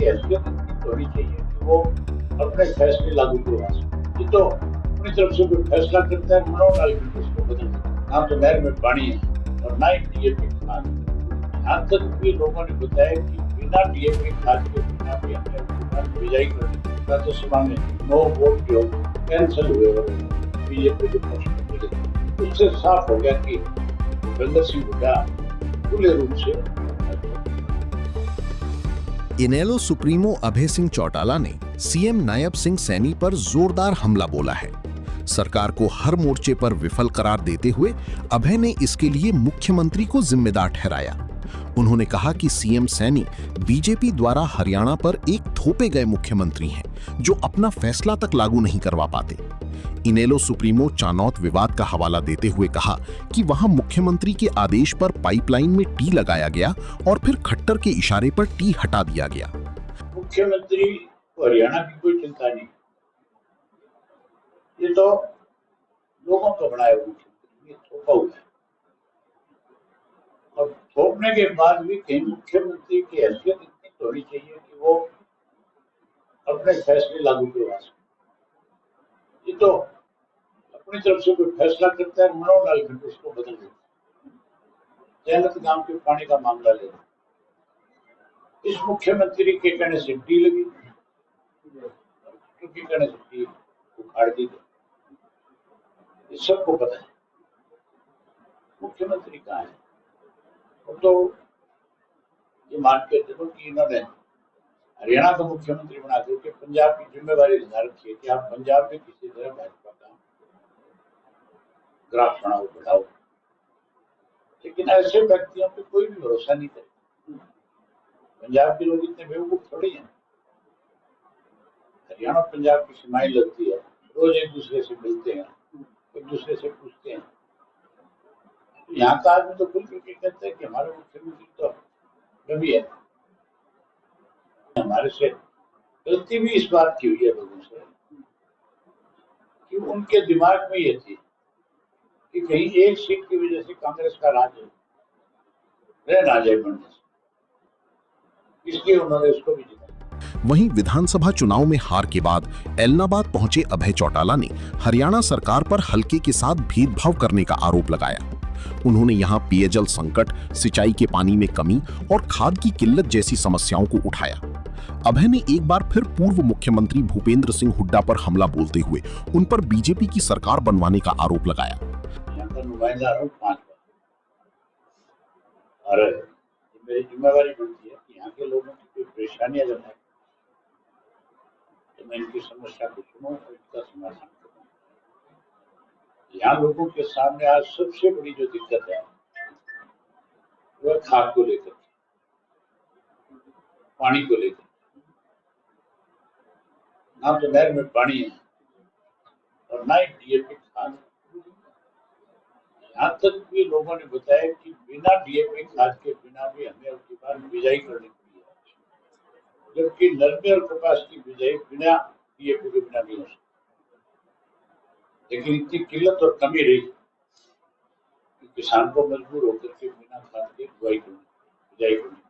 की हैसियत इतनी तो होनी चाहिए कि वो अपने फैसले लागू करवा सके। ये तो अपनी तरफ से कोई फैसला करता है, मनों डाल करके उसको बदल देता है। ना तो नहर में पानी है और ना ही डीएपी खाद। यहाँ तक भी लोगों ने बताया कि बिना डीएपी खाद के बिना भी हमने उसके बाद बिजाई करनी। राज्यसभा में नो वोट जो कैंसिल हुए और बीजेपी के पक्ष में चले, उससे साफ हो गया कि भूपेंद्र सिंह हुड्डा खुले रूप से इनेलो सुप्रीमो अभय सिंह चौटाला ने सीएम नायब सिंह सैनी पर जोरदार हमला बोला है। सरकार को हर मोर्चे पर विफल करार देते हुए अभय ने इसके लिए मुख्यमंत्री को जिम्मेदार ठहराया। उन्होंने कहा कि सीएम सैनी बीजेपी द्वारा हरियाणा पर एक थोपे गए मुख्यमंत्री हैं जो अपना फैसला तक लागू नहीं करवा पाते। इनेलो सुप्रीमो चानौत विवाद का हवाला देते हुए कहा कि वहां मुख्यमंत्री के आदेश पर पाइपलाइन में टी लगाया गया और फिर खट्टर के इशारे पर टी हटा दिया गया। मुख्यमंत्री को हरियाणा की कोई चिंता नहीं, ये तो लोगों का बनाया हुआ मुख्यमंत्री, ये थोपा हुआ है। और थोपने के बाद भी कहीं मुख्यमंत्री की हैसियत इतनी तो होनी चाहिए कि वो अपने फैसले लागू करवा सके। ये तो अपनी तरफ से कोई फैसला करता है, मनों डाल करके उसको बदल देता है। जयललित गांव के पानी का मामला ले, इस मुख्यमंत्री के कहने से टी लगी, क्योंकि कहने से टी उखाड़ दी गई। ये सबको पता है मुख्यमंत्री कहाँ है। तो ये मान के चलो कि इन्होंने हरियाणा का मुख्यमंत्री बना करके पंजाब की जिम्मेवारी लगा रखी है कि आप पंजाब में किसी तरह भाजपा का ग्राफ बढ़ाओ। लेकिन ऐसे व्यक्तियों पे कोई भी भरोसा नहीं करे। पंजाब के लोग इतने बेवकूफ थोड़ी हैं। हरियाणा पंजाब की सीमाएं लगती है, रोज एक दूसरे से मिलते हैं, एक दूसरे से पूछते हैं। तो यहाँ का आदमी तो खुल करके कहते हैं कि हमारे मुख्यमंत्री तो कभी है। हमारे से गलती भी इस बात की हुई है लोगों से कि उनके दिमाग में ये थी कि कहीं एक सीट की वजह से कांग्रेस का राज रह ना जाए बनने से, इसलिए उन्होंने उसको भी जिताया। वहीं विधानसभा चुनाव में हार के बाद एलनाबाद पहुंचे अभय चौटाला ने हरियाणा सरकार पर हल्के के साथ भेदभाव करने का आरोप लगाया। उन्होंने यहां पेयजल संकट, सिंचाई के पानी में कमी और खाद की किल्लत जैसी समस्याओं को उठाया। अभय ने एक बार फिर पूर्व मुख्यमंत्री भूपेंद्र सिंह हुड्डा पर हमला बोलते हुए उन पर बीजेपी की सरकार बनवाने का आरोप लगाया। नुमाइंदा हूँ 5 बार और मेरी जिम्मेवारी बनती है कि यहाँ के लोगों की कोई परेशानी अगर है तो मैं इनकी समस्या को सुनूं और इसका समाधान करूं। यहाँ लोगों के सामने आज सबसे बड़ी जो दिक्कत है वह खाद को लेकर, पानी को लेकर। ना तो नहर में पानी है और ना ही डीएपी खाद। यहाँ तक भी लोगों ने बताया कि बिना डीएपी खाद के बिना भी हमें उसके बाद बिजाई करनी पड़ी है, जबकि नरमे और कपास की बिजाई बिना डीएपी के बिना नहीं हो सकती। लेकिन इतनी किल्लत और कमी रही कि किसान को मजबूर होकर के बिना खाद के बुआई करनी, बिजाई करनी।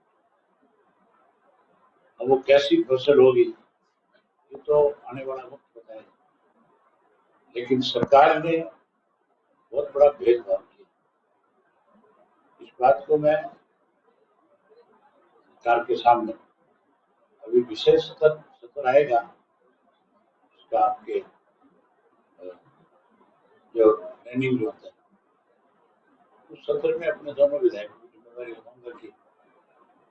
अब वो कैसी फसल होगी ये तो आने वाला वक्त बताएगा। लेकिन सरकार ने बहुत बड़ा भेदभाव किया। इस बात को मैं सरकार के सामने अभी विशेष सत्र आएगा, उसका आपके जो ट्रेनिंग होता है उस सत्र में अपने दोनों विधायकों की जिम्मेदारी लगाऊंगा कि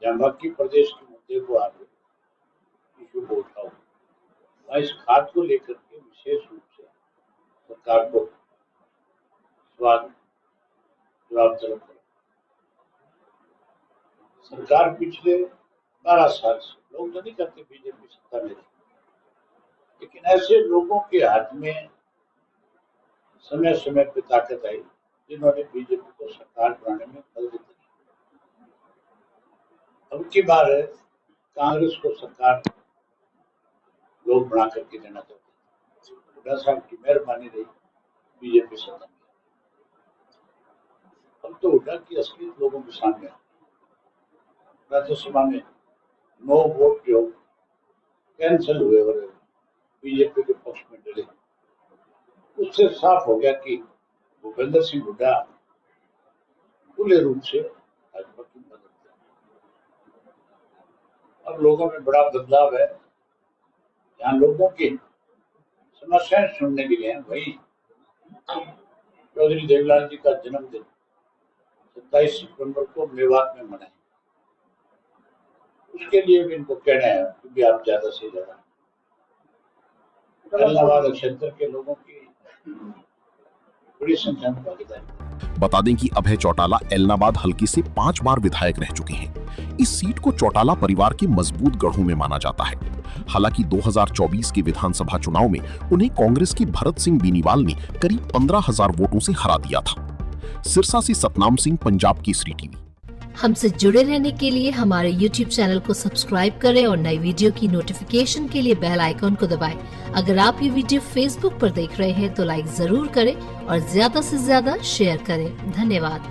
जहाँ बाकी प्रदेश के मुद्दे को आप इशू को उठाओ, मैं इस खाद को लेकर के विशेष रूप से सरकार को जवाब तलब करें। सरकार पिछले 12 साल से, लोग तो नहीं करते बीजेपी सत्ता में, लेकिन ऐसे लोगों के हाथ में समय समय पर ताकत आई जिन्होंने बीजेपी को सरकार बनाने में मदद की। अब की बार है कांग्रेस को सरकार लोग बना करके देना चाहते हैं। हुड्डा साहब की मेहरबानी रही बीजेपी सत्ता में। अब तो हुड्डा की असलियत लोगों के सामने है। राज्यसभा में नो वोट जो कैंसिल हुए और बीजेपी के पक्ष में डले। उससे साफ हो गया कि भूपेंद्र सिंह हुड्डा खुले रूप से भाजपा की मदद कर। अब लोगों में बड़ा बदलाव है, यहाँ लोगों की समस्याएं सुनने के लिए वही चौधरी देवलाल जी का जन्मदिन 27 सितंबर को मेवात में मनाएं। उसके लिए भी इनको कहना है कि आप ज्यादा से ज्यादा इलाहाबाद क्षेत्र के लोगों की बड़ी संख्या में भागीदारी। बता दें कि अभय चौटाला एलनाबाद हलके से 5 बार विधायक रह चुके हैं। इस सीट को चौटाला परिवार के मजबूत गढ़ों में माना जाता है। हालांकि 2024 के विधानसभा चुनाव में उन्हें कांग्रेस के भरत सिंह बेनीवाल ने करीब 15,000 वोटों से हरा दिया था। सिरसा से सतनाम सिंह, पंजाब केसरी टीवी। हमसे जुड़े रहने के लिए हमारे YouTube चैनल को सब्सक्राइब करें और नई वीडियो की नोटिफिकेशन के लिए बेल आइकॉन को दबाएं। अगर आप ये वीडियो Facebook पर देख रहे हैं तो लाइक जरूर करें और ज्यादा से ज्यादा शेयर करें। धन्यवाद।